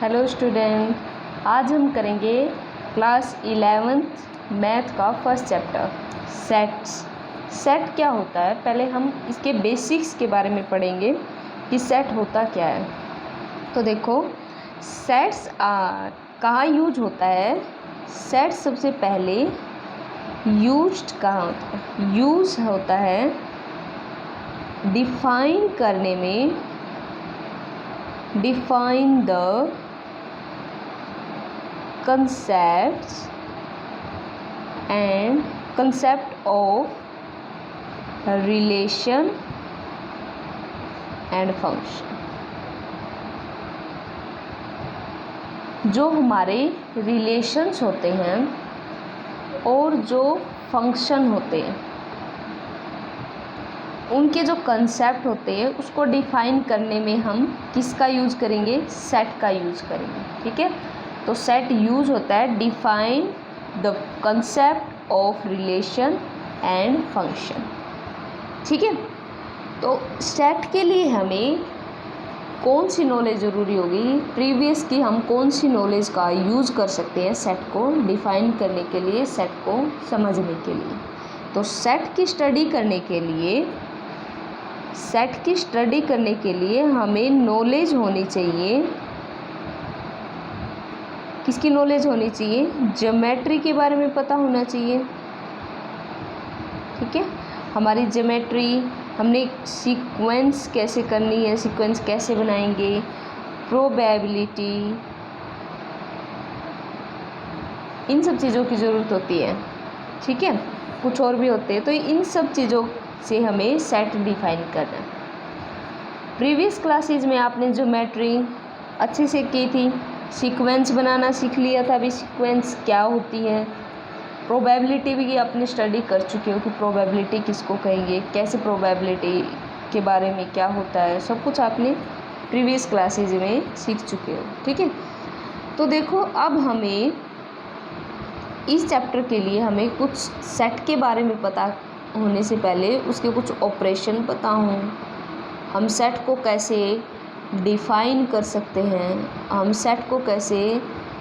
Hello student, आज हम करेंगे क्लास 11th मैथ का फर्स्ट चैप्टर सेट्स। सेट क्या होता है, पहले हम इसके बेसिक्स के बारे में पढ़ेंगे कि सेट होता क्या है। तो देखो, सेट्स कहाँ यूज होता है। सेट सबसे पहले यूज्ड कहाँ होता है, यूज होता है डिफाइन करने में, define the concepts and concept of relation and function। जो हमारे रिलेशंस होते हैं और जो फंक्शन होते हैं, उनके जो कंसेप्ट होते हैं उसको डिफाइन करने में हम किसका यूज करेंगे, सेट का यूज करेंगे। ठीक है, तो सेट यूज होता है define the concept of relation and function. ठीक है, तो सेट के लिए हमें कौन सी नॉलेज ज़रूरी होगी, प्रीवियस की हम कौन सी नॉलेज का यूज़ कर सकते हैं सेट को डिफाइन करने के लिए, सेट को समझने के लिए। तो सेट की स्टडी करने के लिए हमें नॉलेज होनी चाहिए। किसकी नॉलेज होनी चाहिए, ज्योमेट्री के बारे में पता होना चाहिए। ठीक है, हमारी ज्योमेट्री, हमने सीक्वेंस कैसे करनी है, सीक्वेंस कैसे बनाएंगे, प्रोबेबिलिटी, इन सब चीज़ों की ज़रूरत होती है। ठीक है, कुछ और भी होते हैं, तो इन सब चीज़ों से हमें सेट डिफाइन करना है। प्रीवियस क्लासेज में आपने ज्योमेट्री अच्छे से की थी, सीक्वेंस बनाना सीख लिया था, अभी सीक्वेंस क्या होती है। प्रोबेबिलिटी भी आपने स्टडी कर चुके हो कि प्रोबेबिलिटी किसको कहेंगे, कैसे प्रोबेबिलिटी के बारे में क्या होता है, सब कुछ आपने प्रीवियस क्लासेज में सीख चुके हो। ठीक है, तो देखो, अब हमें इस चैप्टर के लिए हमें कुछ सेट के बारे में पता होने से पहले उसके कुछ ऑपरेशन पता हों, हम सेट को कैसे डिफाइन कर सकते हैं, हम सेट को कैसे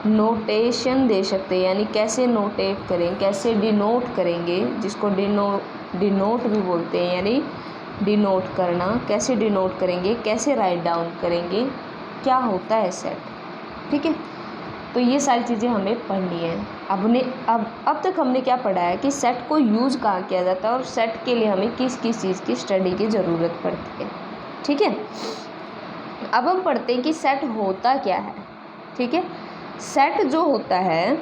नोटेशन दे सकते हैं, यानी कैसे नोटेट करें, कैसे डिनोट करेंगे, जिसको डिनोट भी बोलते हैं, यानी डिनोट करना, कैसे डिनोट करेंगे, कैसे राइट डाउन करेंगे, क्या होता है सेट। ठीक है, तो ये सारी चीज़ें हमें पढ़नी है। अब तक हमने क्या पढ़ा है कि सेट को यूज़ कहाँ किया जाता है और सेट के लिए हमें किस किस चीज़ की स्टडी की ज़रूरत पड़ती है। ठीक है, अब हम पढ़ते हैं कि सेट होता क्या है। ठीक है, सेट जो होता है,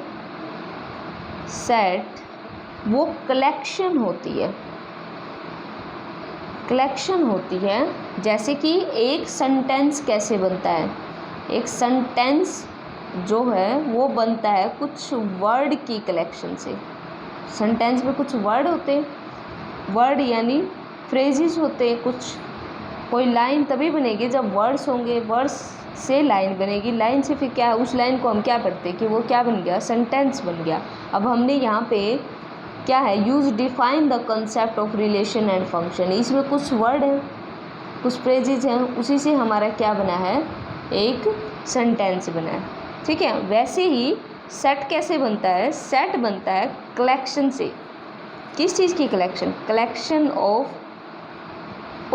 सेट वो कलेक्शन होती है। जैसे कि एक सेंटेंस कैसे बनता है, एक सेंटेंस जो है वो बनता है कुछ वर्ड की कलेक्शन से। सेंटेंस में कुछ वर्ड होते हैं, वर्ड यानी फ्रेजेस होते हैं कुछ। कोई लाइन तभी बनेगी जब वर्ड्स होंगे, वर्ड्स से लाइन बनेगी, लाइन से फिर क्या, उस लाइन को हम क्या पढ़ते हैं कि वो क्या बन गया, सेंटेंस बन गया। अब हमने यहाँ पे क्या है, use define the concept of relation and function. इसमें कुछ वर्ड हैं, कुछ फ्रेजेज हैं, उसी से हमारा क्या बना है, एक सेंटेंस बना है। ठीक है, वैसे ही सेट कैसे बनता है, सेट बनता है कलेक्शन से। किस चीज़ की कलेक्शन, कलेक्शन ऑफ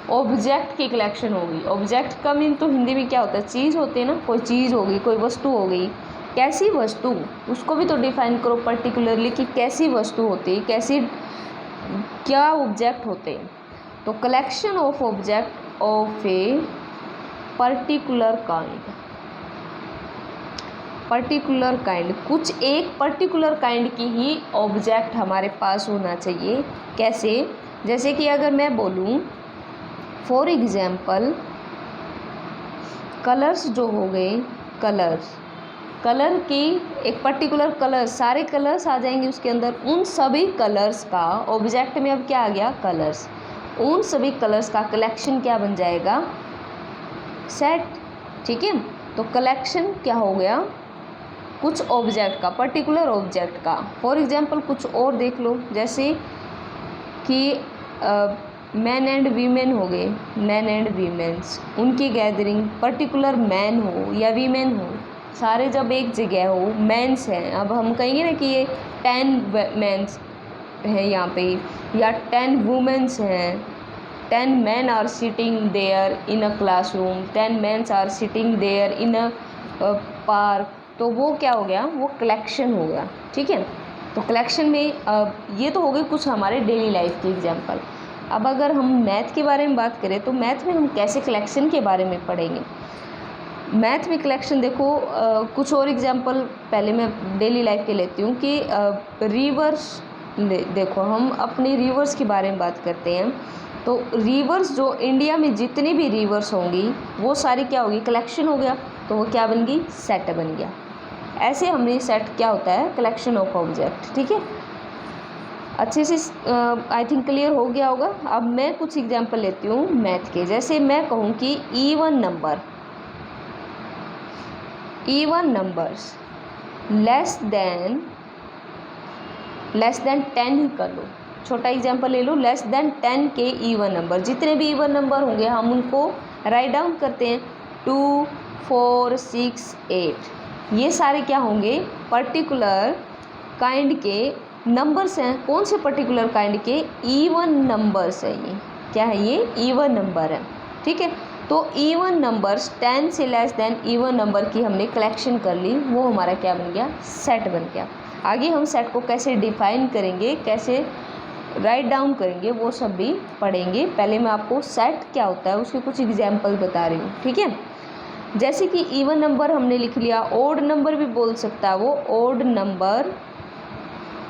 ऑब्जेक्ट की कलेक्शन होगी। ऑब्जेक्ट का मीन तो हिंदी में क्या होता है, चीज़ होती है ना, कोई चीज़ होगी, कोई वस्तु हो गई। कैसी वस्तु, उसको भी तो डिफाइन करो पर्टिकुलरली कि कैसी वस्तु होती है, कैसी, क्या ऑब्जेक्ट होते हैं। तो collection of object of a particular kind, कुछ एक पर्टिकुलर काइंड की ही ऑब्जेक्ट हमारे पास होना चाहिए। कैसे, जैसे कि अगर मैं बोलूँ फॉर एग्जाम्पल, कलर्स जो हो गए, कलर की एक पर्टिकुलर कलर, सारे कलर्स आ जाएंगे उसके अंदर, उन सभी कलर्स का ऑब्जेक्ट में अब क्या आ गया, कलर्स। उन सभी कलर्स का कलेक्शन क्या बन जाएगा, सेट। ठीक है, तो कलेक्शन क्या हो गया, कुछ ऑब्जेक्ट का, पर्टिकुलर ऑब्जेक्ट का। फॉर एग्जाम्पल कुछ और देख लो, जैसे कि मैन एंड वीमेन हो गए, मैन एंड वीमेंस, उनकी गैदरिंग, पर्टिकुलर मैन हो या वीमेन हो, सारे जब एक जगह हो, मैंस हैं, अब हम कहेंगे ना कि ये 10 मैंस हैं यहाँ पे, या 10 वुमेंस हैं, 10 men are sitting there in a classroom, 10 mens are sitting there in a park, तो वो क्या हो गया, वो कलेक्शन हो गया। ठीक है, तो कलेक्शन में ये तो हो गई कुछ हमारे डेली लाइफ की एग्जांपल। अब अगर हम मैथ के बारे में बात करें तो मैथ में हम कैसे कलेक्शन के बारे में पढ़ेंगे। मैथ में कलेक्शन देखो, कुछ और एग्जांपल पहले मैं डेली लाइफ के लेती हूँ कि रिवर्स, देखो हम अपनी रिवर्स के बारे में बात करते हैं, तो रिवर्स जो इंडिया में जितनी भी रिवर्स होंगी वो सारी क्या होगी, कलेक्शन हो गया, तो वो क्या बन गई, सेट बन गया। ऐसे हमने सेट क्या होता है, कलेक्शन ऑफ ऑब्जेक्ट। ठीक है, अच्छे से आई थिंक क्लियर हो गया होगा। अब मैं कुछ एग्जांपल लेती हूँ मैथ के, जैसे मैं कहूँ कि इवन नंबर्स लेस देन 10 ही कर लो, छोटा एग्जांपल ले लो, लेस देन 10 के इवन नंबर, जितने भी इवन नंबर होंगे हम उनको राइट डाउन करते हैं, 2, 4, 6, 8, ये सारे क्या होंगे, पर्टिकुलर काइंड के नंबर्स हैं। कौन से पर्टिकुलर काइंड के, इवन नंबर्स है, ये क्या है, ये इवन नंबर है। ठीक है, तो इवन नंबर्स 10 से लेस देन इवन नंबर की हमने कलेक्शन कर ली, वो हमारा क्या बन गया, सेट बन गया। आगे हम सेट को कैसे डिफाइन करेंगे, कैसे राइट डाउन करेंगे, वो सब भी पढ़ेंगे। पहले मैं आपको सेट क्या होता है उसके कुछ एग्जाम्पल बता रही हूँ। ठीक है, जैसे कि इवन नंबर हमने लिख लिया, ओड नंबर भी बोल सकता है वो, ओड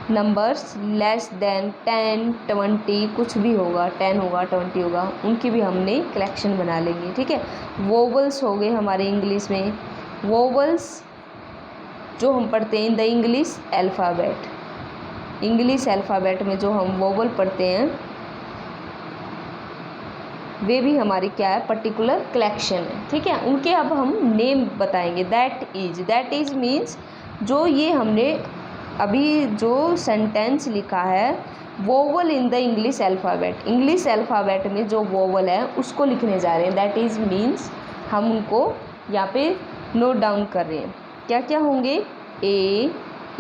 नंबर्स लेस देन 10, 20 कुछ भी होगा, 10 होगा, 20 होगा, उनकी भी हमने कलेक्शन बना लेंगे। ठीक है, वोवल्स हो गए हमारे इंग्लिश में, वोवल्स जो हम पढ़ते हैं इन द इंग्लिश अल्फ़ाबेट में जो हम वोवल पढ़ते हैं वे भी हमारी क्या है, पर्टिकुलर कलेक्शन है। ठीक है, उनके अब हम नेम बताएंगे, दैट इज मीन्स, जो ये हमने अभी जो सेंटेंस लिखा है, vowel in the English alphabet में जो वोवल है उसको लिखने जा रहे हैं, दैट इज मीन्स हम उनको यहाँ पे नोट डाउन कर रहे हैं। क्या क्या होंगे, ए,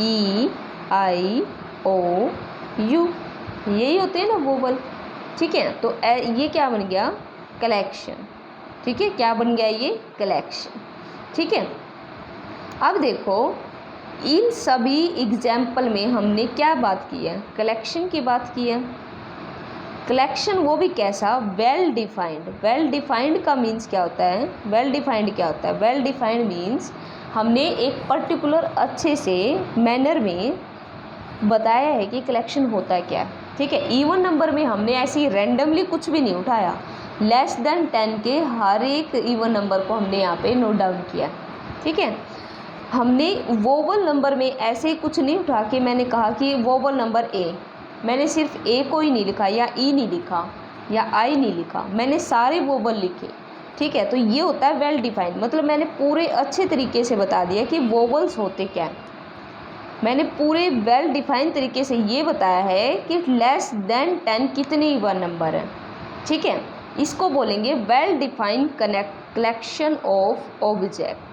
ई, आई, ओ, यू, यही होते हैं ना वोवल। ठीक है, तो ये क्या बन गया, कलेक्शन। ठीक है, क्या बन गया, ये कलेक्शन। ठीक है, अब देखो इन सभी एग्जाम्पल में हमने क्या बात की है, कलेक्शन की बात की है। कलेक्शन वो भी कैसा, वेल डिफाइंड का मीन्स क्या होता है, वेल डिफाइंड मीन्स हमने एक पर्टिकुलर अच्छे से मैनर में बताया है कि कलेक्शन होता है क्या। ठीक है, इवन नंबर में हमने ऐसी रैंडमली कुछ भी नहीं उठाया, लेस देन 10 के हर एक इवन नंबर को हमने यहाँ पे नोट डाउन किया। ठीक है, हमने वोवल नंबर में ऐसे कुछ नहीं उठा के मैंने कहा कि वोवल नंबर ए, मैंने सिर्फ ए को ही नहीं लिखा, या ई नहीं लिखा, या आई नहीं लिखा, मैंने सारे वोवल लिखे। ठीक है, तो ये होता है वेल डिफाइंड, मतलब मैंने पूरे अच्छे तरीके से बता दिया कि वोवल्स होते क्या हैं। मैंने पूरे वेल डिफाइंड तरीके से ये बताया है कि लेस देन 10 कितने इवन नंबर हैं। ठीक है, इसको बोलेंगे well defined collection of object.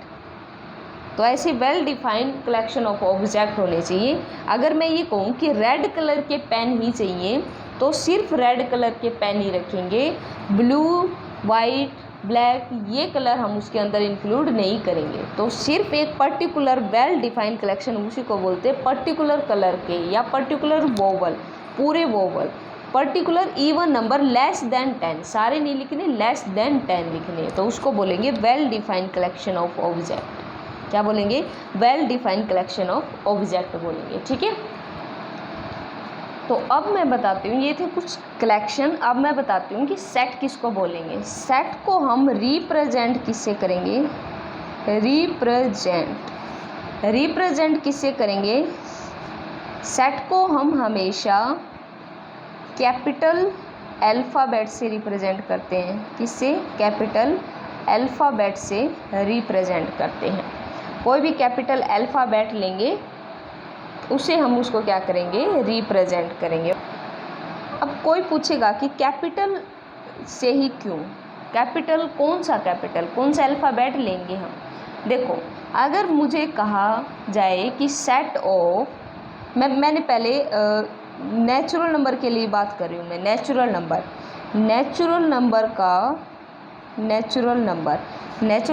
तो ऐसे well defined collection of object होने चाहिए। अगर मैं ये कहूँ कि रेड कलर के पेन ही चाहिए तो सिर्फ रेड कलर के पेन ही रखेंगे, ब्लू, वाइट, ब्लैक ये कलर हम उसके अंदर इंक्लूड नहीं करेंगे। तो सिर्फ एक पर्टिकुलर वेल डिफाइंड कलेक्शन, उसी को बोलते हैं पर्टिकुलर कलर के या पर्टिकुलर वोवल, पूरे vowel, particular even number less than 10, सारे नहीं लिखने, लेस देन 10 लिखने, तो उसको बोलेंगे well defined collection of object. क्या बोलेंगे, well defined collection of object बोलेंगे। ठीक है, तो अब मैं बताती हूँ, ये थे कुछ कलेक्शन। अब मैं बताती हूँ कि सेट किसको बोलेंगे। सेट को हम रिप्रेजेंट किससे करेंगे, रिप्रेजेंट किससे करेंगे, सेट को हम हमेशा कैपिटल अल्फ़ाबेट से रिप्रेजेंट करते हैं। किससे, कैपिटल अल्फ़ाबेट से रिप्रेजेंट करते हैं। कोई भी कैपिटल अल्फ़ाबेट लेंगे उसे हम उसको क्या करेंगे, रिप्रेजेंट करेंगे। अब अब कोई पूछेगा कि कैपिटल से ही क्यों, कैपिटल कौन सा अल्फ़ाबेट लेंगे हम। देखो, अगर मुझे कहा जाए कि सेट ऑफ, मैंने पहले नेचुरल नंबर के लिए बात कर रही हूँ मैं। नेचुरल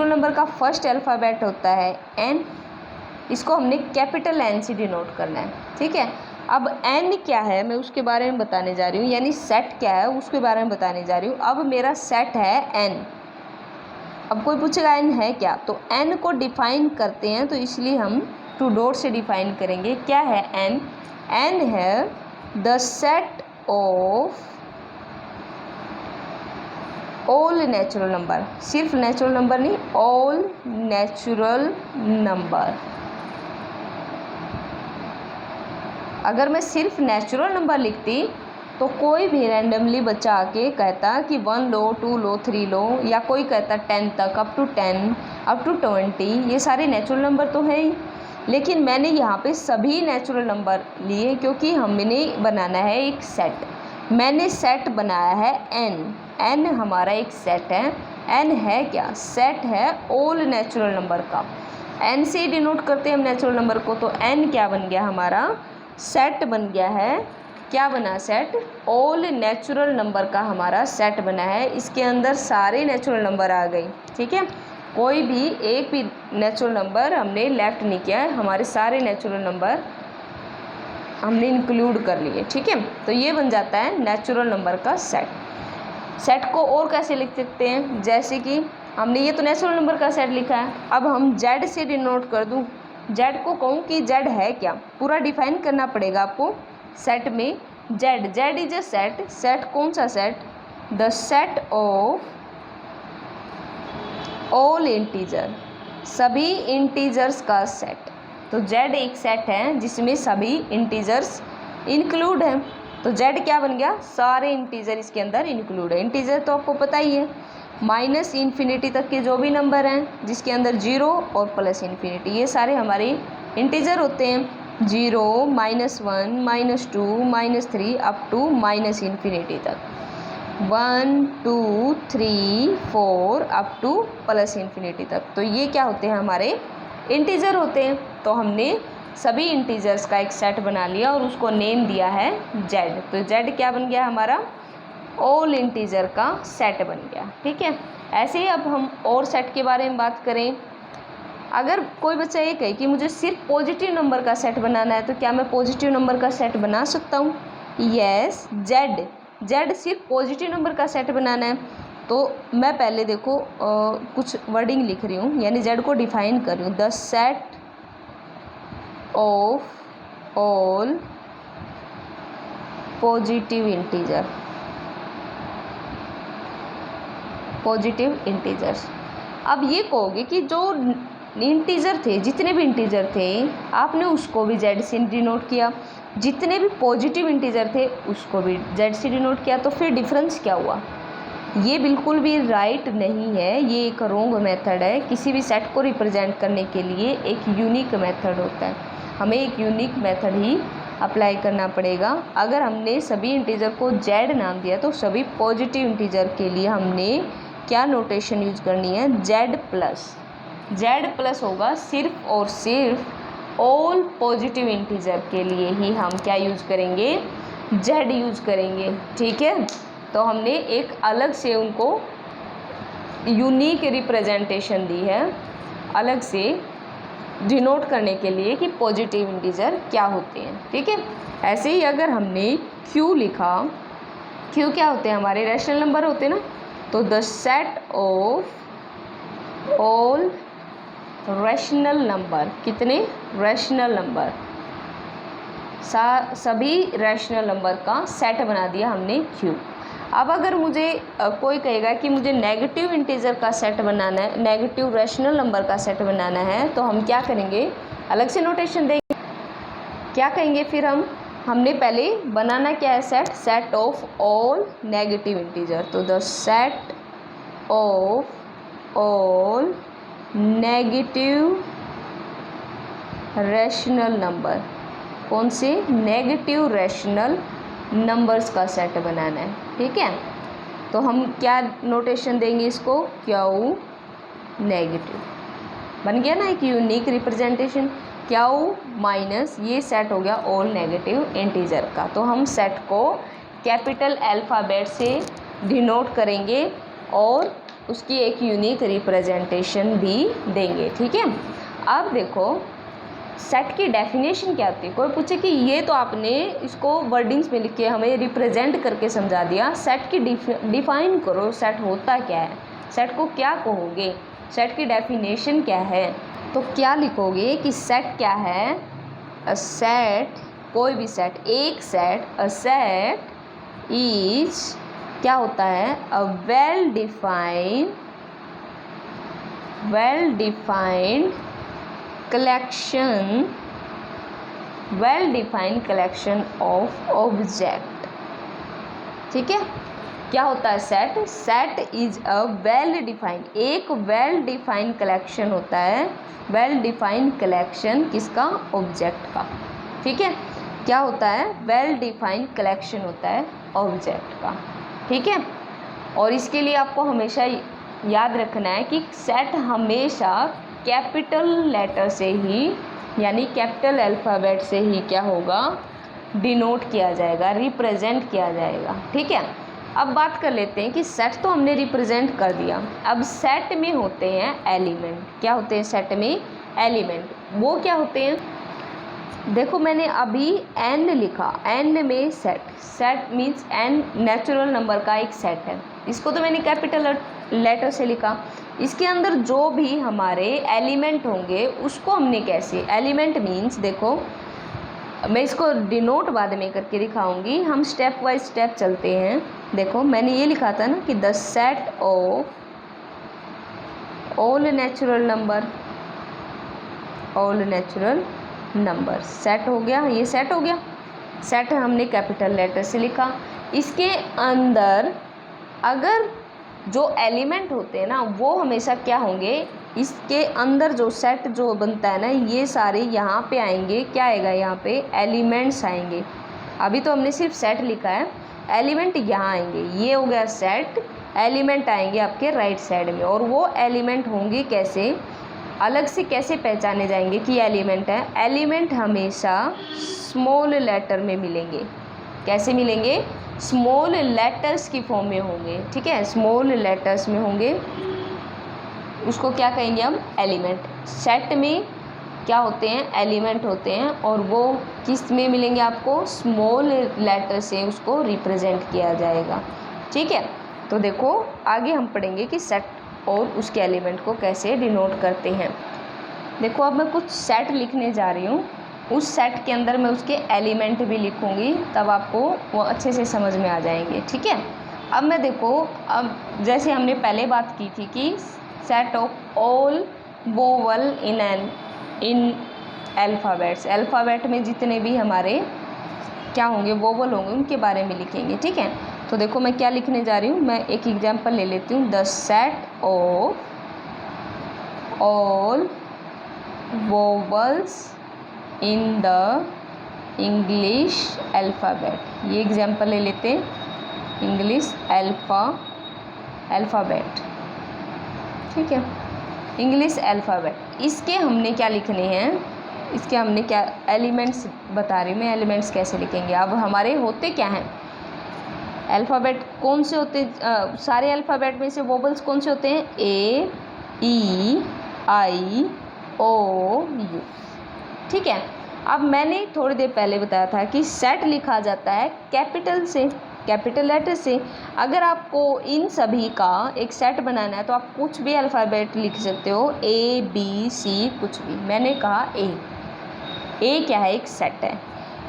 नंबर का फर्स्ट अल्फ़ाबेट होता है एन। इसको हमने कैपिटल एन से डिनोट करना है, ठीक है। अब एन क्या है मैं उसके बारे में बताने जा रही हूँ, यानी सेट क्या है उसके बारे में बताने जा रही हूँ। अब मेरा सेट है एन। अब कोई पूछेगा एन है क्या, तो एन को डिफाइन करते हैं, तो इसलिए हम टू डॉट से डिफाइन करेंगे। क्या है एन? एन है the set of all natural number, सिर्फ नेचुरल नंबर नहीं, ऑल नेचुरल नंबर। अगर मैं सिर्फ नेचुरल नंबर लिखती तो कोई भी रैंडमली बच्चा आके कहता कि 1 लो, 2 लो, 3 लो, या कोई कहता 10 तक, अप टू 10, अप टू 20, ये सारे नेचुरल नंबर तो है ही। लेकिन मैंने यहाँ पे सभी नेचुरल नंबर लिए क्योंकि हमने बनाना है एक सेट। मैंने सेट बनाया है एन। एन हमारा एक सेट है। एन है क्या? सेट है ऑल नेचुरल नंबर का। एन से डिनोट करते हैं हम नेचुरल नंबर को, तो एन क्या बन गया हमारा? सेट बन गया है। क्या बना? सेट। ऑल नेचुरल नंबर का हमारा सेट बना है। इसके अंदर सारे नेचुरल नंबर आ गए, ठीक है। कोई भी एक भी नेचुरल नंबर हमने लेफ्ट नहीं किया है, हमारे सारे नेचुरल नंबर हमने इंक्लूड कर लिए, ठीक है। तो ये बन जाता है नेचुरल नंबर का सेट। सेट को और कैसे लिख सकते हैं? जैसे कि हमने ये तो नेचुरल नंबर का सेट लिखा है, अब हम जेड से डिनोट कर दूँ। जेड को कहूँ कि जेड है क्या, पूरा डिफाइन करना पड़ेगा आपको सेट में। Z is a set. Set कौन सा set? The set of all integer, सभी इंटीजर्स का सेट। तो जेड एक सेट है जिसमें सभी इंटीजर्स इंक्लूड हैं। तो जेड क्या बन गया? सारे इंटीजर इसके अंदर इंक्लूड है। इंटीजर तो आपको पता ही है, माइनस इन्फिनिटी तक के जो भी नंबर हैं जिसके अंदर 0 और प्लस इन्फिनिटी, ये सारे हमारे इंटीजर होते हैं। 0, -1, -2, -3 अप टू माइनस इन्फिनिटी तक। 1, 2, 3, 4 अप टू प्लस इन्फिनिटी तक। तो ये क्या होते हैं? हमारे इंटीजर होते हैं। तो हमने सभी इंटीजर्स का एक सेट बना लिया और उसको नेम दिया है जेड। तो जेड क्या बन गया हमारा? ऑल इंटीजर का सेट बन गया, ठीक है। ऐसे ही अब हम और सेट के बारे में बात करें। अगर कोई बच्चा ये कहे कि मुझे सिर्फ पॉजिटिव नंबर का सेट बनाना है, तो क्या मैं पॉजिटिव नंबर का सेट बना सकता हूँ? यस, जेड सिर्फ पॉजिटिव नंबर का सेट बनाना है। तो मैं पहले देखो कुछ वर्डिंग लिख रही हूँ, यानी जेड को डिफाइन कर रही हूँ। The set of all positive integer, positive integers. अब ये कहोगे कि जो इंटीजर थे, जितने भी इंटीजर थे, आपने उसको भी जेड से डिनोट किया, जितने भी पॉजिटिव इंटीजर थे उसको भी जेड से डिनोट किया, तो फिर डिफरेंस क्या हुआ? ये बिल्कुल भी राइट नहीं है, ये एक रॉन्ग मेथड है। किसी भी सेट को रिप्रेजेंट करने के लिए एक यूनिक मेथड होता है, हमें एक यूनिक मेथड ही अप्लाई करना पड़ेगा। अगर हमने सभी इंटीजर को जेड नाम दिया तो सभी पॉजिटिव इंटीजर के लिए हमने क्या नोटेशन यूज करनी है? जेड प्लस होगा सिर्फ और सिर्फ ऑल पॉजिटिव इंटीजर के लिए ही हम क्या यूज करेंगे? जेड यूज करेंगे, ठीक है। तो हमने एक अलग से उनको यूनिक रिप्रेजेंटेशन दी है, अलग से डिनोट करने के लिए कि पॉजिटिव इंटीजर क्या होते हैं, ठीक है। ऐसे ही अगर हमने क्यू लिखा, क्यू क्या होते हैं? हमारे रैशनल नंबर होते हैं ना। तो the set of all rational number, कितने रैशनल नंबर? सभी रैशनल नंबर का सेट बना दिया हमने क्यू। अब अगर मुझे कोई कहेगा कि मुझे नेगेटिव इंटीजर का सेट बनाना है, नेगेटिव रैशनल नंबर का सेट बनाना है, तो हम क्या करेंगे? अलग से नोटेशन देंगे। क्या कहेंगे फिर हमने पहले बनाना क्या है? Set of all negative integer. तो the set of all negative rational number. कौन से? नेगेटिव रैशनल नंबर्स का सेट बनाना है, ठीक है। तो हम क्या नोटेशन देंगे इसको, क्यू नेगेटिव, बन गया ना एक यूनिक रिप्रेजेंटेशन। क्यू माइनस ये सेट हो गया ऑल नेगेटिव इंटीजर का, तो हम सेट को कैपिटल अल्फ़ाबेट से डिनोट करेंगे और उसकी एक यूनिक रिप्रेजेंटेशन भी देंगे, ठीक है। अब देखो सेट की डेफिनेशन क्या होती है। कोई पूछे कि ये तो आपने इसको वर्डिंग्स में लिख के हमें रिप्रेजेंट करके समझा दिया, सेट की डिफाइन करो, सेट होता क्या है, सेट को क्या कहोगे, सेट की डेफिनेशन क्या है। तो क्या लिखोगे कि सेट क्या है, अ सेट, कोई भी सेट, एक सेट, अ सेट इज क्या होता है, a well defined collection of object, ठीक है। क्या होता है set, set is a well defined, एक वेल डिफाइंड कलेक्शन होता है, वेल डिफाइंड कलेक्शन किसका, ऑब्जेक्ट का, ठीक है। क्या होता है, वेल डिफाइंड कलेक्शन होता है ऑब्जेक्ट का, ठीक है। और इसके लिए आपको हमेशा याद रखना है कि सेट हमेशा कैपिटल लेटर से ही, यानी कैपिटल अल्फ़ाबेट से ही क्या होगा, डिनोट किया जाएगा, रिप्रेजेंट किया जाएगा, ठीक है। अब बात कर लेते हैं कि सेट तो हमने रिप्रेजेंट कर दिया, अब सेट में होते हैं एलिमेंट। क्या होते हैं सेट में, एलिमेंट। वो क्या होते हैं, देखो मैंने अभी n लिखा, n में set means n natural number का एक सेट है, इसको तो मैंने कैपिटल लेटर से लिखा। इसके अंदर जो भी हमारे एलिमेंट होंगे उसको हमने कैसे, एलिमेंट मीन्स देखो मैं इसको डिनोट बाद में करके दिखाऊंगी, हम स्टेप बाय स्टेप चलते हैं। देखो मैंने ये लिखा था ना कि the set of all natural number, set हो गया, ये सेट हो गया, सेट हमने कैपिटल लेटर से लिखा। इसके अंदर अगर जो एलिमेंट होते हैं ना वो हमेशा क्या होंगे, इसके अंदर जो सेट जो बनता है ना ये सारे यहाँ पे आएंगे, क्या आएगा यहाँ पे, एलिमेंट्स आएंगे। अभी तो हमने सिर्फ सेट लिखा है, एलिमेंट यहाँ आएंगे, ये हो गया सेट, एलिमेंट आएंगे आपके राइट साइड में। और वो एलिमेंट होंगे कैसे, अलग से कैसे पहचाने जाएंगे कि एलिमेंट है, एलिमेंट हमेशा स्मॉल लेटर में मिलेंगे। कैसे मिलेंगे, स्मॉल लेटर्स की फॉर्म में होंगे, ठीक है, स्मॉल लेटर्स में होंगे, उसको क्या कहेंगे हम, एलिमेंट। सेट में क्या होते हैं, एलिमेंट होते हैं, और वो किस में मिलेंगे आपको, स्मॉल लेटर से उसको रिप्रेजेंट किया जाएगा, ठीक है। तो देखो आगे हम पढ़ेंगे कि सेट और उसके एलिमेंट को कैसे डिनोट करते हैं। देखो अब मैं कुछ सेट लिखने जा रही हूँ, उस सेट के अंदर मैं उसके एलिमेंट भी लिखूँगी, तब आपको वो अच्छे से समझ में आ जाएंगे, ठीक है। अब मैं देखो, अब जैसे हमने पहले बात की थी कि set of all vowel in alphabets, alphabet में जितने भी हमारे क्या होंगे, वोवल होंगे, उनके बारे में लिखेंगे, ठीक है। तो देखो मैं क्या लिखने जा रही हूँ, मैं एक एग्जांपल ले लेती हूँ, the set of all vowels in the English alphabet, ये एग्जांपल ले लेते हैं, इंग्लिश अल्फ़ाबेट, ठीक है, इंग्लिश अल्फ़ाबेट। इसके हमने क्या लिखने हैं, इसके हमने क्या एलिमेंट्स बता रही हूँ मैं, एलिमेंट्स कैसे लिखेंगे। अब हमारे होते क्या हैं, अल्फ़ाबेट कौन से होते, सारे अल्फ़ाबेट में से वोवल्स कौन से होते हैं, ए ई आई ओ यू, ठीक है। अब मैंने थोड़ी देर पहले बताया था कि सेट लिखा जाता है कैपिटल से, कैपिटल लेटर से। अगर आपको इन सभी का एक सेट बनाना है तो आप कुछ भी अल्फ़ाबेट लिख सकते हो, ए बी सी कुछ भी। मैंने कहा ए क्या है, एक सेट है,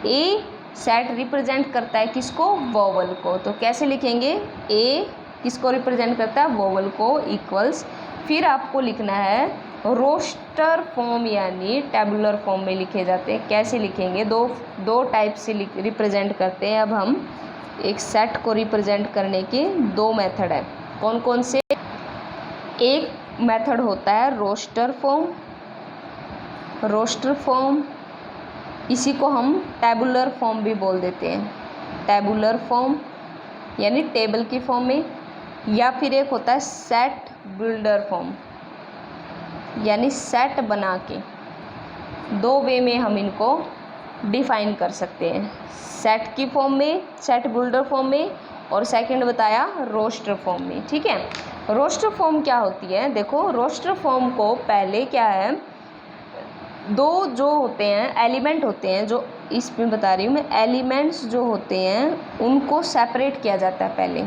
ए सेट रिप्रेजेंट करता है किसको, वोवल को। तो कैसे लिखेंगे, ए किसको रिप्रेजेंट करता है, वोवल को, इक्वल्स, फिर आपको लिखना है रोस्टर फॉर्म यानी टेबुलर फॉर्म में लिखे जाते हैं। कैसे लिखेंगे, दो टाइप से रिप्रेजेंट करते हैं। अब हम एक सेट को रिप्रेजेंट करने के दो मेथड है, कौन कौन से, एक मेथड होता है रोस्टर फॉर्म, इसी को हम टेबुलर फॉर्म भी बोल देते हैं, टेबुलर फॉर्म यानी टेबल की फॉर्म में, या फिर एक होता है सेट बिल्डर फॉर्म यानी सेट बना के। दो वे में हम इनको डिफाइन कर सकते हैं, सेट की फॉर्म में, सेट बिल्डर फॉर्म में, और सेकंड बताया रोस्टर फॉर्म में। ठीक है, रोस्टर फॉर्म क्या होती है? देखो, रोस्टर फॉर्म को पहले क्या है, दो जो होते हैं एलिमेंट होते हैं, जो इसमें बता रही हूँ मैं, एलिमेंट्स जो होते हैं उनको सेपरेट किया जाता है। पहले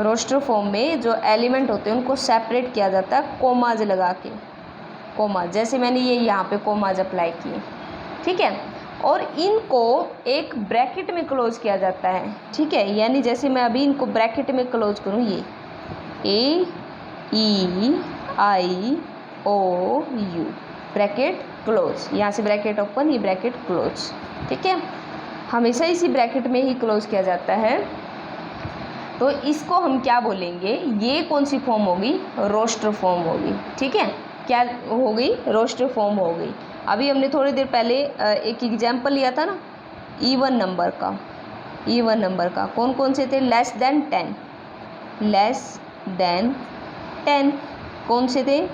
रोस्टर फॉर्म में जो एलिमेंट होते हैं उनको सेपरेट किया जाता है कोमाज लगा के, कोमाज, जैसे मैंने ये यहाँ पे कोमाज अप्लाई किए। ठीक है, और इनको एक ब्रैकेट में क्लोज किया जाता है। ठीक है, यानी जैसे मैं अभी इनको ब्रैकेट में क्लोज करूँ, ये AEIOU ब्रैकेट क्लोज, यहाँ से ब्रैकेट ओपन, ये ब्रैकेट क्लोज। ठीक है, हमेशा इसी ब्रैकेट में ही क्लोज किया जाता है। तो इसको हम क्या बोलेंगे? ये कौन सी फॉर्म होगी? रोस्टर फॉर्म होगी। ठीक है, क्या हो गई? रोस्टर फॉर्म हो गई। अभी हमने थोड़ी देर पहले एक एग्जाम्पल लिया था ना इवन नंबर का, इवन नंबर का कौन कौन से थे? लेस देन 10, लेस देन 10 कौन से थे?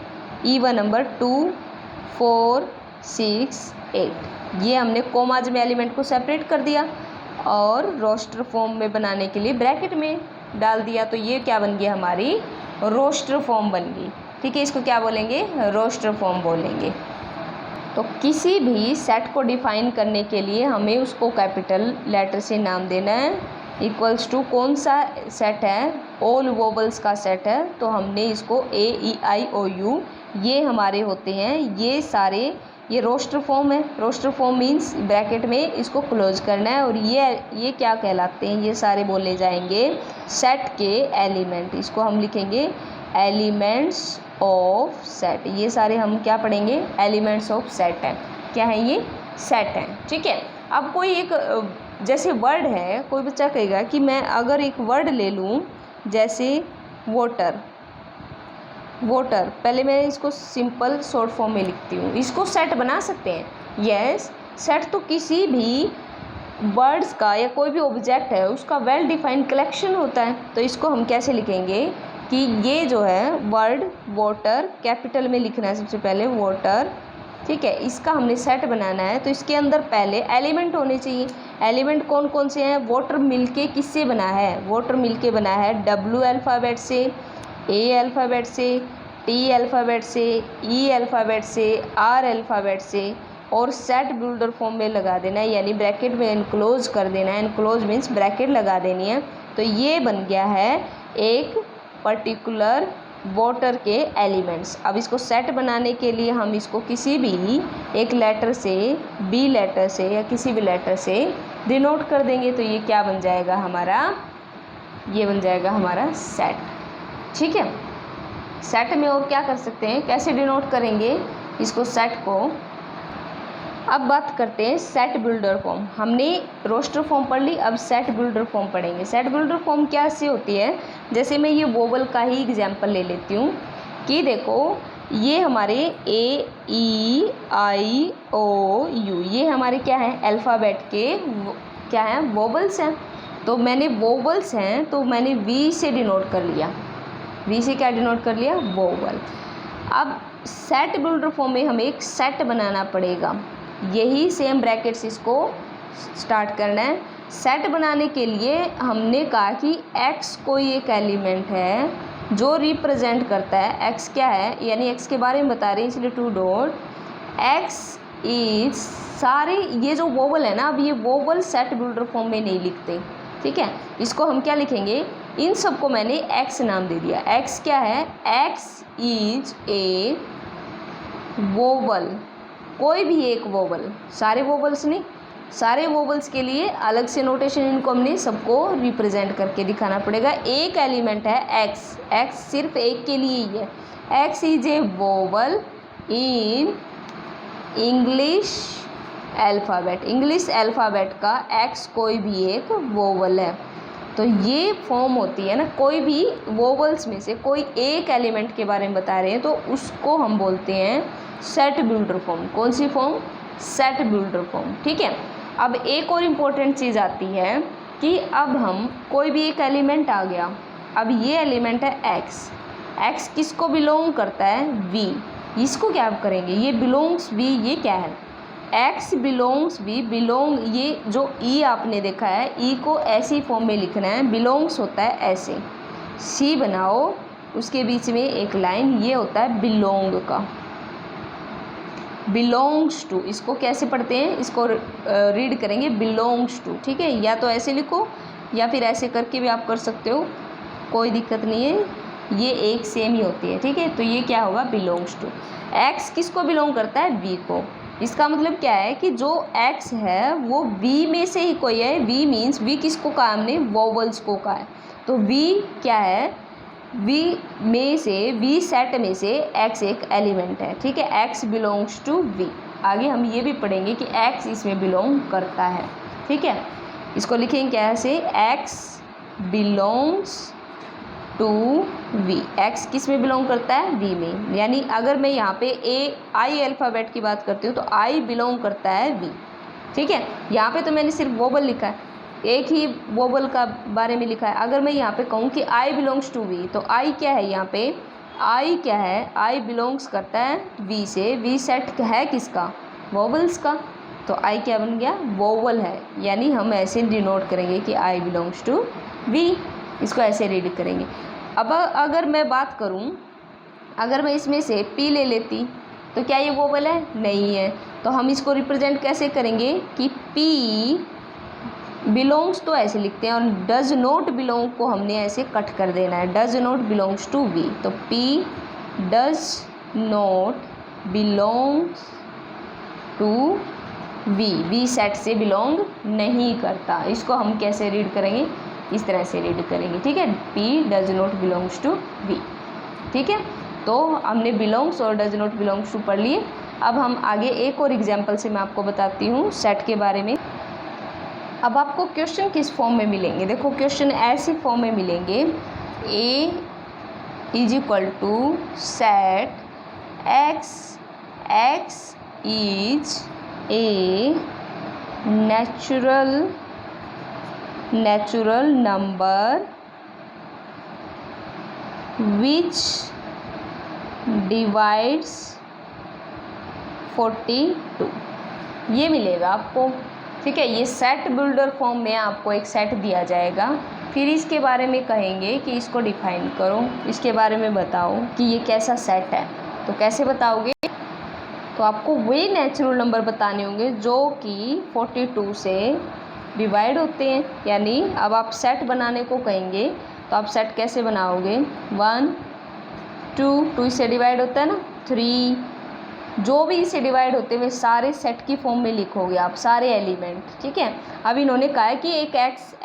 Even number 2, 4, 6, 8। ये हमने कोमाज में एलिमेंट को सेपरेट कर दिया और रोस्टर फॉर्म में बनाने के लिए ब्रैकेट में डाल दिया। तो ये क्या बन गया? हमारी रोस्टर फॉर्म बन गई। ठीक है, इसको क्या बोलेंगे? रोस्टर फॉर्म बोलेंगे। तो किसी भी सेट को डिफाइन करने के लिए हमें उसको कैपिटल लेटर से नाम देना है। इक्वल्स टू कौन सा सेट है? ऑल वोबल्स का सेट है, तो हमने इसको AEIOU ये हमारे होते हैं, ये सारे, ये रोस्टर फॉर्म है। रोस्टर फॉर्म मीन्स ब्रैकेट में इसको क्लोज करना है, और ये क्या कहलाते हैं? ये सारे बोले जाएंगे सेट के एलिमेंट। इसको हम लिखेंगे एलिमेंट्स ऑफ सेट। ये सारे हम क्या पढ़ेंगे? एलिमेंट्स ऑफ सेट है। क्या है ये? सेट है। ठीक है, अब कोई एक जैसे वर्ड है, कोई बच्चा कहेगा कि मैं अगर एक वर्ड ले लूँ जैसे वाटर, वाटर, पहले मैं इसको सिंपल शॉर्ट फॉर्म में लिखती हूँ, इसको सेट बना सकते हैं? यस, सेट तो किसी भी वर्ड्स का या कोई भी ऑब्जेक्ट है उसका वेल डिफाइंड कलेक्शन होता है। तो इसको हम कैसे लिखेंगे कि ये जो है वर्ड वाटर, कैपिटल में लिखना है सबसे पहले वाटर। ठीक है, इसका हमने सेट बनाना है, तो इसके अंदर पहले एलिमेंट होने चाहिए। एलिमेंट कौन कौन से हैं? वाटर मिलके किससे बना है? वाटर मिलके बना है W अल्फ़ाबेट से, A अल्फ़ाबेट से, T अल्फ़ाबेट से, E अल्फ़ाबेट से, R अल्फ़ाबेट से, और सेट बिल्डर फॉर्म में लगा देना है, यानी ब्रैकेट में इनक्लोज कर देना है। इनक्लोज मीन्स ब्रैकेट लगा देनी है। तो ये बन गया है एक पर्टिकुलर वाटर के एलिमेंट्स। अब इसको सेट बनाने के लिए हम इसको किसी भी एक लेटर से, B लेटर से या किसी भी लेटर से डिनोट कर देंगे। तो ये क्या बन जाएगा हमारा? ये बन जाएगा हमारा सेट। ठीक है, सेट में और क्या कर सकते हैं? कैसे डिनोट करेंगे इसको, सेट को? अब बात करते हैं सेट बिल्डर फॉर्म। हमने रोस्टर फॉर्म पढ़ ली, अब सेट बिल्डर फॉर्म पढ़ेंगे। सेट बिल्डर फॉर्म क्या से होती है? जैसे मैं ये वोवल का ही एग्जांपल ले लेती हूँ कि देखो, ये हमारे AEIOU ये हमारे क्या हैं? अल्फ़ाबेट के क्या हैं? वोवल्स हैं। तो मैंने वोवल्स हैं तो मैंने V से डिनोट कर लिया। V से क्या डिनोट कर लिया? वोवल। अब सेट बिल्डर फॉर्म में हमें एक सेट बनाना पड़ेगा। यही सेम ब्रैकेट्स इसको स्टार्ट करना है। सेट बनाने के लिए हमने कहा कि x कोई एक एलिमेंट है जो रिप्रेजेंट करता है। x क्या है? यानी x के बारे में बता रहे हैं, इसलिए 2 डॉट। x इज सारे ये जो वोवल है ना, अब ये वोवल सेट बिल्डर फॉर्म में नहीं लिखते। ठीक है, इसको हम क्या लिखेंगे? इन सब को मैंने x नाम दे दिया। x क्या है? x इज ए वोवल, कोई भी एक वोवल, सारे वोवल्स नहीं, सारे वोवल्स के लिए अलग से नोटेशन, इनको हमने सबको रिप्रेजेंट करके दिखाना पड़ेगा। एक एलिमेंट है x, x सिर्फ एक के लिए ही है। x is A vowel in English alphabet. English alphabet का x कोई भी एक वोवल है। तो ये फॉर्म होती है ना, कोई भी वोवल्स में से कोई एक एलिमेंट के बारे में बता रहे हैं तो उसको हम बोलते हैं सेट बिल्डर फॉर्म। कौन सी फॉर्म? Set builder form. ठीक है, अब एक और इम्पोर्टेंट चीज़ आती है कि अब हम कोई भी एक एलिमेंट आ गया, अब ये एलिमेंट है x, x किसको बिलोंग करता है, v, इसको क्या आप करेंगे, ये बिलोंग्स v, ये क्या है, x बिलोंग्स v, बिलोंग ये जो e आपने देखा है, e को ऐसी फॉर्म में लिखना है, बिलोंग्स होता है ऐसे, c बनाओ, उसके बीच में एक लाइन, ये होता है बिलोंग का, बिलोंग्स टू, इसको कैसे पढ़ते हैं, इसको रीड करेंगे बिलोंग्स टू, ठीक है, या तो ऐसे लिखो या फिर ऐसे करके भी आप कर सकते हो, कोई दिक्कत नहीं है, ये एक सेम ही होती है, ठीक है। तो ये क्या होगा, बिलोंग्स टू। x किसको बिलोंग करता है, v को, इसका मतलब क्या है कि जो x है वो v में से ही कोई है, v मीन्स v किसको कहा हमने, वोवल्स को कहा है, तो v क्या है, v में से, v सेट में से x एक एलिमेंट है, ठीक है, x बिलोंग्स टू v। आगे हम ये भी पढ़ेंगे कि x इसमें बिलोंग करता है, ठीक है, इसको लिखेंगे कैसे, x belongs to v, x किस में बिलोंग करता है, v में, यानी अगर मैं यहाँ पे आई अल्फ़ाबेट की बात करती हूँ तो I बिलोंग करता है v, ठीक है। यहाँ पे तो मैंने सिर्फ वोबल लिखा है, एक ही वोबल का बारे में लिखा है। अगर मैं यहाँ पे कहूँ कि I बिलोंग्स टू v, तो I क्या है, यहाँ पे I क्या है, I बिलोंग्स करता है v से, v सेट है किसका, वोबल्स का, तो I क्या बन गया, वोवल है, यानी हम ऐसे डिनोट करेंगे कि I बिलोंग्स टू v, इसको ऐसे रीड करेंगे। अब अगर मैं बात करूं, अगर मैं इसमें से P ले लेती तो क्या ये वोवल है, नहीं है, तो हम इसको रिप्रेजेंट कैसे करेंगे कि P बिलोंग्स तो ऐसे लिखते हैं और डज नॉट बिलोंग को हमने ऐसे कट कर देना है, does not belongs to v, तो P does not belongs to v set से बिलोंग नहीं करता, इसको हम कैसे रीड करेंगे, इस तरह से रीड करेंगे, ठीक है, P does not belongs to v, ठीक है। तो हमने बिलोंग्स और डज नॉट बिलोंग्स टू पढ़ लिए। अब हम आगे एक और एग्जांपल से मैं आपको बताती हूँ सेट के बारे में। अब आपको क्वेश्चन किस फॉर्म में मिलेंगे, देखो क्वेश्चन ऐसे फॉर्म में मिलेंगे, a is equal to set x is a natural number which divides 42, ये मिलेगा आपको, ठीक है। ये सेट बिल्डर फॉर्म में आपको एक सेट दिया जाएगा, फिर इसके बारे में कहेंगे कि इसको डिफाइन करो, इसके बारे में बताओ कि ये कैसा सेट है, तो कैसे बताओगे, तो आपको वे नेचुरल नंबर बताने होंगे जो कि 42 से डिवाइड होते हैं, यानी अब आप सेट बनाने को कहेंगे तो आप सेट कैसे बनाओगे, 1 2 इससे डिवाइड होता है ना, 3, जो भी इससे डिवाइड होते हैं वे सारे सेट की फॉर्म में लिखोगे आप, सारे एलिमेंट, ठीक है। अब इन्होंने कहा है कि एक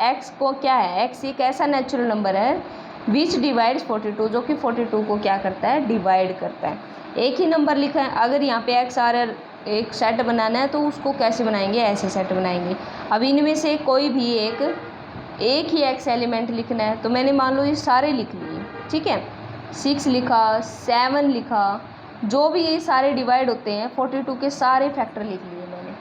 x को क्या है, x एक ऐसा नेचुरल नंबर है विच डिवाइड्स 42, जो कि 42 को क्या करता है, डिवाइड करता है। एक ही नंबर लिखा है, अगर यहाँ पे x आ रहा है, एक सेट बनाना है तो उसको कैसे बनाएंगे, ऐसे सेट बनाएंगे। अब इनमें से कोई भी एक ही x एलिमेंट लिखना है, तो मैंने मान लो ये सारे लिख लिए, ठीक है, 6 लिखा, 7 लिखा, जो भी ये सारे डिवाइड होते हैं 42 के सारे फैक्टर लिख लिए मैंने,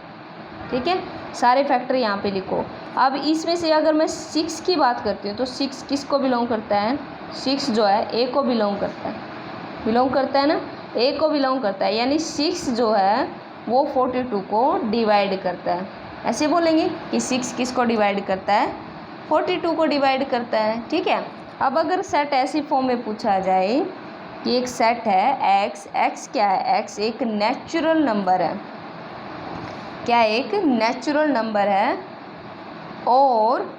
ठीक है, सारे फैक्टर यहाँ पे लिखो। अब इसमें से अगर मैं 6 की बात करती हूँ तो 6 किसको बिलोंग करता है, 6 जो है a को बिलोंग करता है ना, a को बिलोंग करता है, यानी 6 जो है वो 42 को डिवाइड करता है। ऐसे बोलेंगे कि 6 किसको डिवाइड करता है, 42 को डिवाइड करता है, ठीक है। अब अगर सेट ऐसी फॉर्म में पूछा जाए कि एक सेट है x क्या है, x एक नेचुरल नंबर है, क्या एक नेचुरल नंबर है, और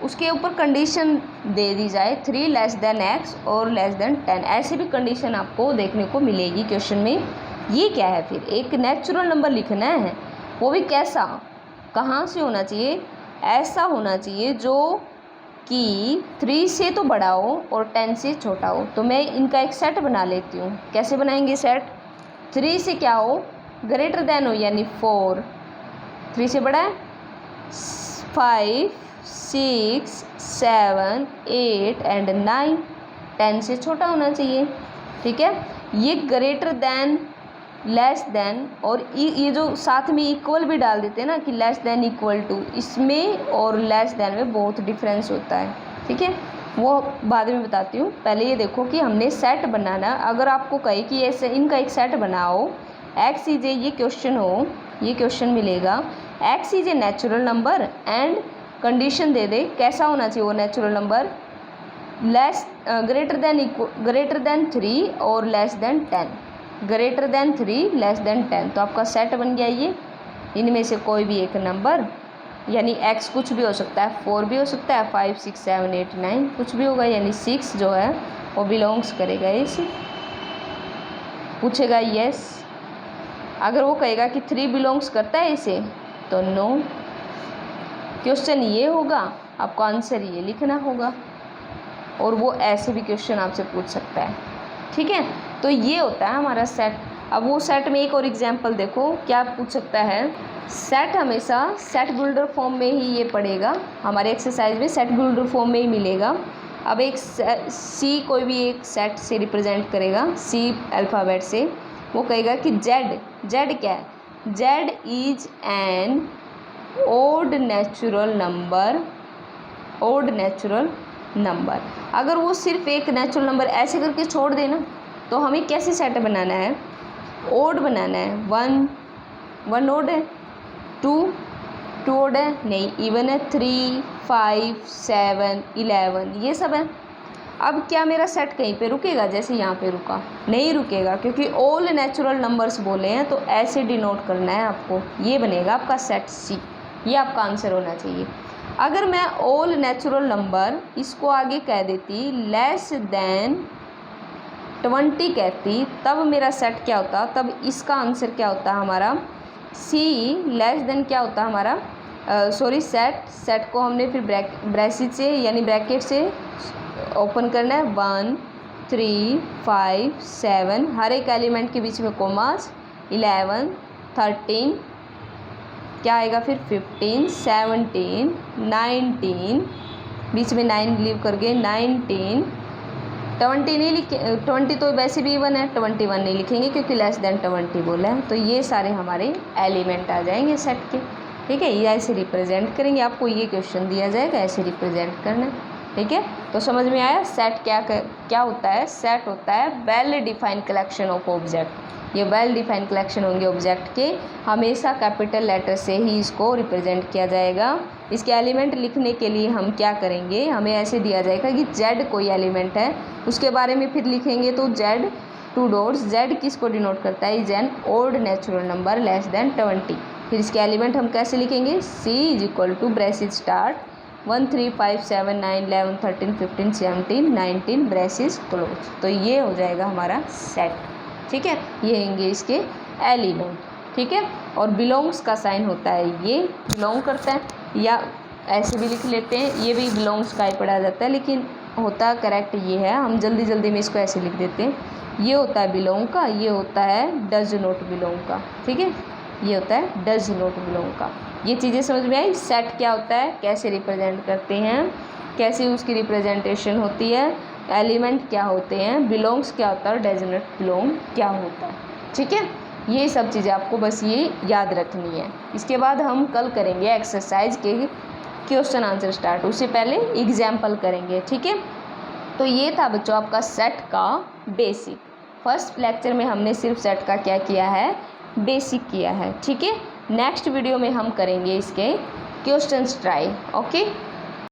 उसके ऊपर कंडीशन दे दी जाए 3 लेस देन x और लेस देन 10, ऐसे भी कंडीशन आपको देखने को मिलेगी क्वेश्चन में। ये क्या है, फिर एक नेचुरल नंबर लिखना है, वो भी कैसा, कहाँ से होना चाहिए, ऐसा होना चाहिए जो कि 3 से तो बड़ा हो और 10 से छोटा हो। तो मैं इनका एक सेट बना लेती हूँ, कैसे बनाएंगे सेट, 3 से क्या हो, ग्रेटर देन हो, यानी 4, 3 से बड़ा है, 5 6 7 8 एंड 9, 10 से छोटा होना चाहिए, ठीक है। ये ग्रेटर देन लेस देन, और ये जो साथ में इक्वल भी डाल देते हैं ना कि लेस देन इक्वल टू, इसमें और लेस देन में बहुत डिफरेंस होता है, ठीक है, वो बाद में बताती हूँ। पहले ये देखो कि हमने सेट बनाना। अगर आपको कहे कि ऐसे इनका एक सेट बनाओ, एक्स इज ए, ये क्वेश्चन हो, ये क्वेश्चन मिलेगा, x is a natural number and condition दे दे कैसा होना चाहिए वो natural number, less greater than 3 और less than 10, greater than 3 less than 10। तो आपका सेट बन गया ये, इनमें से कोई भी एक नंबर, यानी x कुछ भी हो सकता है, 4 भी हो सकता है, 5 6 7 8 9 कुछ भी होगा, यानी 6 जो है वो बिलोंग्स करेगा इसे। पूछेगा यस, अगर वो कहेगा कि 3 बिलोंग्स करता है इसे तो नो। क्वेश्चन ये होगा, आपको आंसर ये लिखना होगा, और वो ऐसे भी क्वेश्चन आपसे पूछ सकता है, ठीक है। तो ये होता है हमारा सेट। अब वो सेट में एक और एग्जांपल देखो क्या पूछ सकता है। सेट हमेशा सेट बिल्डर फॉर्म में ही ये पड़ेगा, हमारे एक्सरसाइज में सेट बिल्डर फॉर्म में ही मिलेगा। अब एक सी कोई भी एक सेट से रिप्रेजेंट करेगा, सी अल्फ़ाबेट से, वो कहेगा कि जेड क्या है, Z is an odd natural number. अगर वो सिर्फ एक नेचुरल नंबर ऐसे करके छोड़ देना तो हमें कैसे सेट बनाना है, ओड बनाना है। 1 ओड है, 2 ओड है, नहीं इवन है, 3 5 7 11 ये सब है। अब क्या मेरा सेट कहीं पे रुकेगा, जैसे यहाँ पे रुका, नहीं रुकेगा, क्योंकि ऑल नेचुरल नंबर्स बोले हैं, तो ऐसे डिनोट करना है आपको, ये बनेगा आपका सेट सी, ये आपका आंसर होना चाहिए। अगर मैं ऑल नेचुरल नंबर इसको आगे कह देती लेस देन 20 कहती, तब मेरा सेट क्या होता, तब इसका आंसर क्या होता हमारा सी। लेस देन क्या होता हमारा, सेट को हमने फिर ब्रैकेट से यानी ब्रैकेट से ओपन करना है, 1 3 5 7, हर एक एलिमेंट के बीच में कोमास, 11 13 क्या आएगा फिर 15 17 19, बीच में 9 लीव करके 19 20 नहीं लिखे, 20 तो वैसे भी इवन है, 21 नहीं लिखेंगे क्योंकि लेस देन 20 बोला है। तो ये सारे हमारे एलिमेंट आ जाएंगे सेट के, ठीक है। ये ऐसे रिप्रेजेंट करेंगे, आपको ये क्वेश्चन दिया जाएगा, ऐसे रिप्रेजेंट करना है, ठीक है। तो समझ में आया सेट क्या होता है। सेट होता है well defined collection of object. ये वेल डिफाइंड कलेक्शन होंगे ऑब्जेक्ट के, हमेशा कैपिटल लेटर से ही इसको रिप्रेजेंट किया जाएगा। इसके एलिमेंट लिखने के लिए हम क्या करेंगे, हमें ऐसे दिया जाएगा कि जेड कोई एलिमेंट है, उसके बारे में फिर लिखेंगे तो जेड 2 डॉट्स, जेड किसको डिनोट करता है, is an odd natural number less than 20। फिर इसके एलिमेंट हम कैसे लिखेंगे, C is equal to braces start 1 3 5 7 9 11 13 15 17 19 braces close. तो ये हो जाएगा हमारा सेट, ठीक है। ये होंगे इसके एलिमेंट, ठीक है। और बिलोंग्स का साइन होता है, ये बिलोंग करता है, या ऐसे भी लिख लेते हैं, ये भी बिलोंग्स का ही पढ़ा जाता है, लेकिन होता करेक्ट ये है, हम जल्दी में इसको ऐसे लिख देते हैं। ये होता है बिलोंग का, ये होता है डज नॉट बिलोंग का, ठीक है। ये होता है डज नॉट बिलोंग का। ये चीज़ें समझ में आई। सेट क्या होता है, कैसे रिप्रेजेंट करते हैं, कैसे उसकी रिप्रेजेंटेशन होती है, एलिमेंट क्या होते हैं, बिलोंग्स क्या होता है, डज नॉट बिलोंग क्या होता है, ठीक है। ये सब चीज़ें आपको बस ये याद रखनी है। इसके बाद हम कल करेंगे एक्सरसाइज के क्वेश्चन आंसर स्टार्ट, उससे पहले एग्जाम्पल करेंगे, ठीक है। तो ये था बच्चों आपका सेट का बेसिक। फर्स्ट लेक्चर में हमने सिर्फ सेट का क्या किया है, बेसिक किया है, ठीक है। नेक्स्ट वीडियो में हम करेंगे इसके क्वेश्चंस ट्राई, ओके।